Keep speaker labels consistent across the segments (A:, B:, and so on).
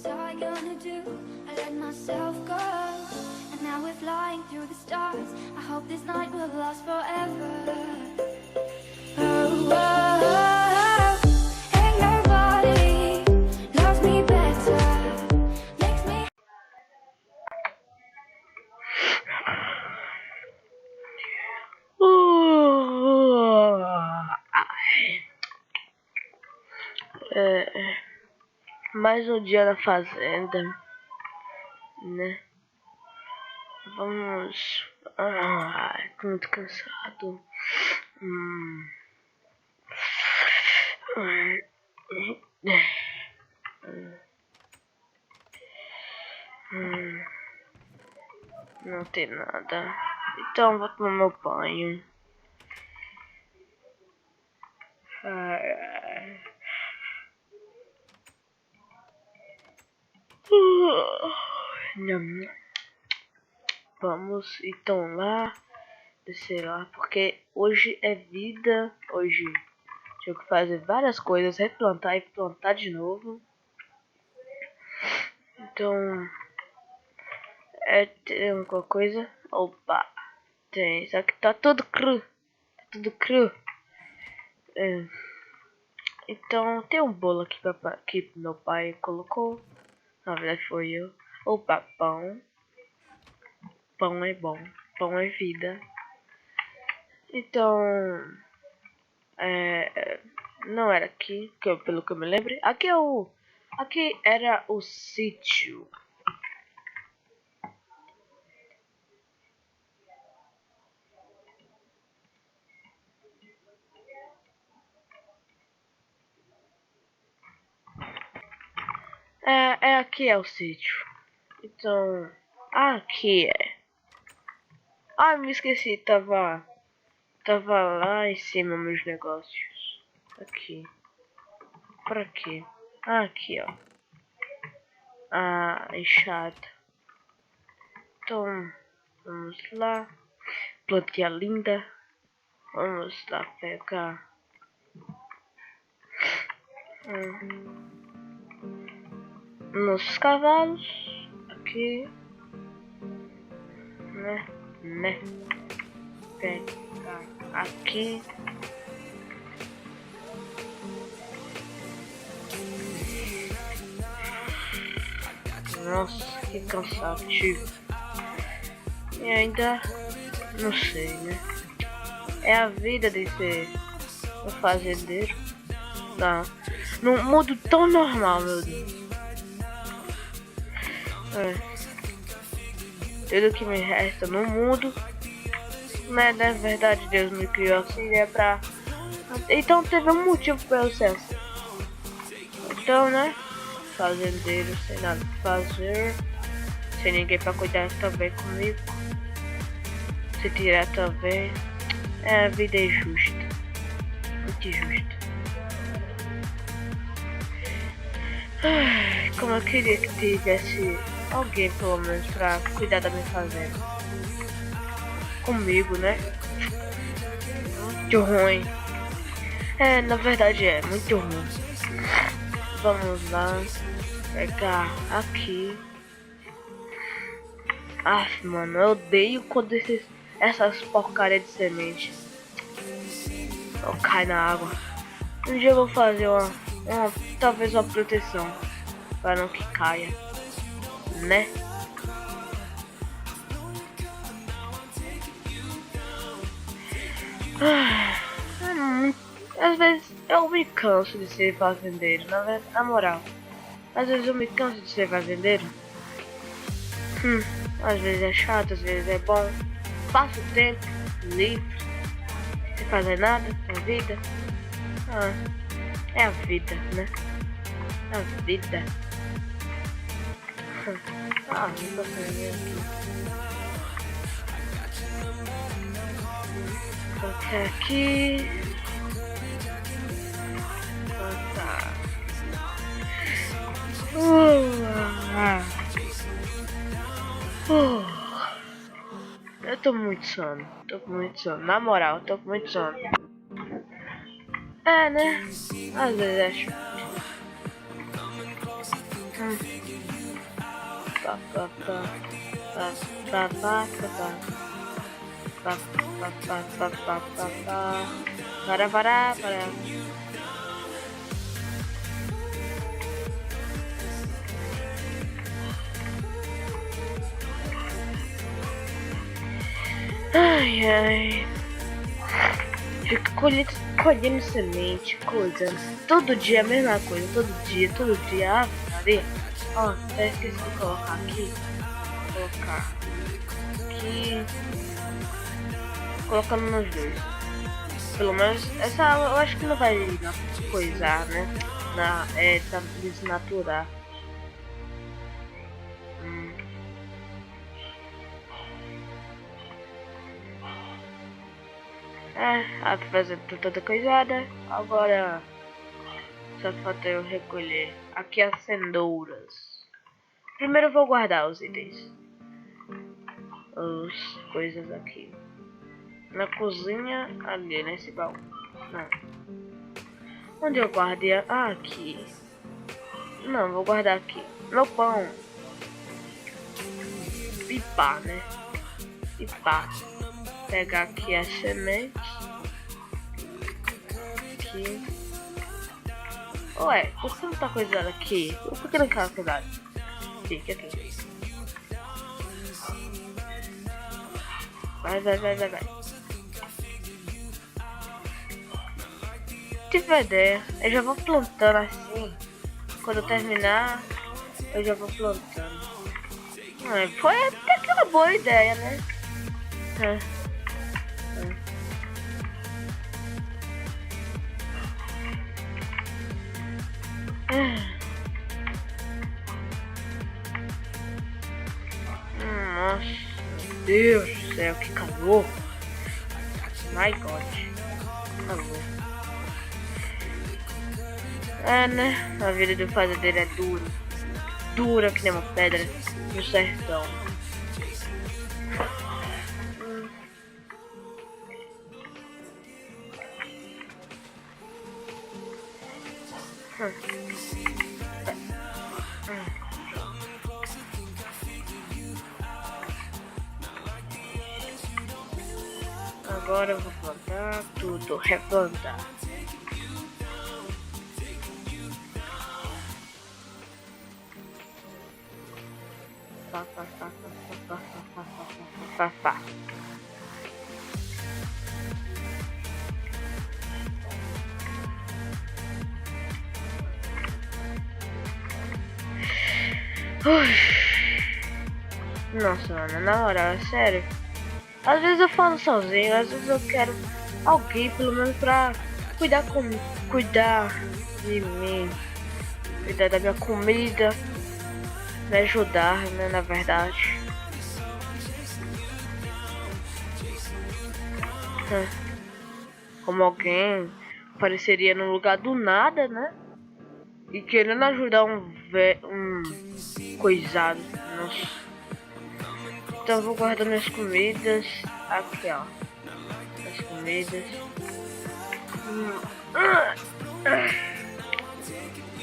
A: was I gonna do? I let myself go, and now we're flying through the stars. I hope this night will last forever. Oh, oh, oh. Ain't nobody loves me better. Makes me
B: Mais um dia na fazenda, né? Vamos. Tô muito cansado. Não tem nada. Então vou tomar meu banho. Vamos então lá, descer lá, porque hoje é vida. Hoje tenho que fazer várias coisas, replantar e plantar de novo. Então, tem alguma coisa? Opa, tem, só que tá tudo cru. Tá tudo cru. Então, tem um bolo aqui que meu pai colocou. Na verdade foi eu. Opa, pão. Pão é bom. Pão é vida. Então, não era aqui, pelo que eu me lembro. Aqui era o sítio. Aqui é o sítio. Então, aqui é. Me esqueci, tava lá em cima meus negócios. Aqui. Por aqui. Aqui, ó. Enxada. Então, vamos lá. Plantinha linda. Vamos lá pegar. Nossos cavalos. Aqui. Né? Pegar aqui. Nossa, que cansativo. E ainda não sei, né? É a vida de ser um fazendeiro. Num mundo tão normal, meu Deus. Tudo que me resta no mundo, né? Na verdade, Deus me criou assim, é pra. Então teve um motivo pra eu ser assim. Então, né? Fazendeiro, sem nada pra fazer, sem ninguém pra cuidar também comigo. Se tirar também. A vida é justa. Muito justa. Como eu queria que tivesse alguém pelo menos pra cuidar da minha fazenda. Comigo, né? Muito ruim. Na verdade é muito ruim. Vamos lá. Pegar aqui. Mano, eu odeio quando essas porcaria de semente cai na água. Um dia eu vou fazer talvez uma proteção para não que caia, né? Às vezes eu me canso de ser fazendeiro, na moral. Às vezes eu me canso de ser fazendeiro. Às vezes é chato, às vezes é bom. Passo o tempo livre, sem fazer nada na vida. É a vida, né? É a vida. Não tô aqui. Colocar aqui. Eu tô muito sono. Na moral, tô com muito sono. Né? Às vezes é chato. Pá, pá, pá. Pá, pá, pá, pá, pá. Pá, pá, pá, pá, pá, pá, pá. Para. Ai. Fica colhendo semente, coisa. Todo dia a mesma coisa, todo dia. Ah, Maria. Ó, até esqueci de colocar aqui. Vou colocar aqui. Colocando nos dois. Pelo menos essa eu acho que não vai coisar, né? Tá desnaturar. A fazer toda coisada. Agora só falta eu recolher aqui as cenouras. Primeiro eu vou guardar os itens. As coisas aqui. Na cozinha, ali nesse baú. Não. Onde eu guardei? Ah, aqui. Não, vou guardar aqui. Meu pão. Pipar, né? Pipar. Pegar aqui as sementes. Aqui. Ué, por que não tá coisado aqui? Por que não tá coisado? Aqui. Vai. Tive ideia. Eu já vou plantando assim. Quando eu terminar, eu já vou plantando. Foi até que uma boa ideia, né? Nossa, meu Deus do céu, que calor. My God, calor. Né? A vida do fazendeiro é dura que nem uma pedra no sertão. Agora eu vou plantar tudo, replantar. Pá. Nossa, mano, na moral, é sério. Às vezes eu falo sozinho, às vezes eu quero alguém pelo menos pra cuidar de mim, cuidar da minha comida, me ajudar, né, na verdade. Como alguém apareceria no lugar do nada, né? E querendo ajudar um coisado. Nossa. Então eu vou guardar minhas comidas aqui, ó. As comidas.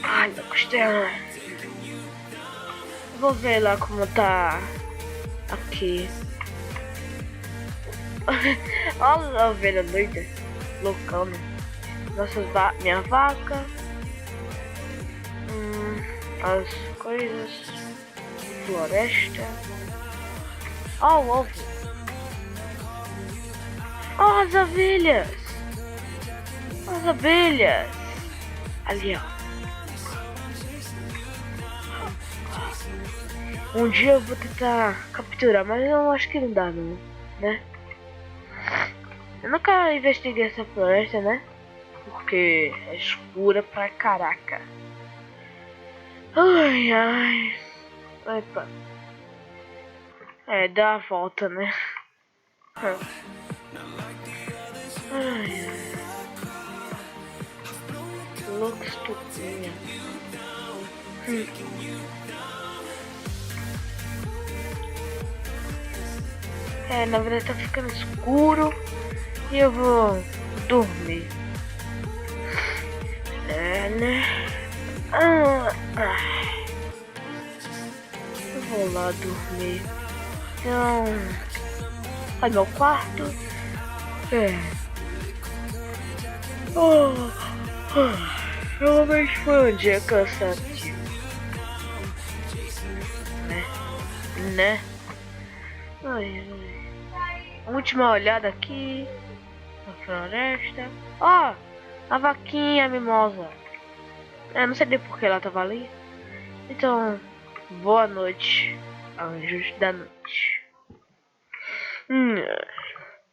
B: Ai, meu costela. Vou ver lá como tá aqui. Olha a ovelha doida, loucona. Minha vaca. As coisas. Floresta. Oh, o ovo. Oh, as abelhas. As abelhas. Ali, ó. Um dia eu vou tentar capturar, mas eu acho que não dá não, né? Eu nunca investiguei essa floresta, né? Porque é escura pra caraca. Ai. Epa. Dá a volta, né? Ai. Lux tupinha. Na verdade tá ficando escuro e eu vou dormir. Né? Eu vou pra dormir. Então, vai meu quarto. Realmente foi um dia cansativo, né? Última olhada aqui na floresta. Ó, a vaquinha mimosa. Não sei nem por que ela tava ali. Então, boa noite, anjos da noite.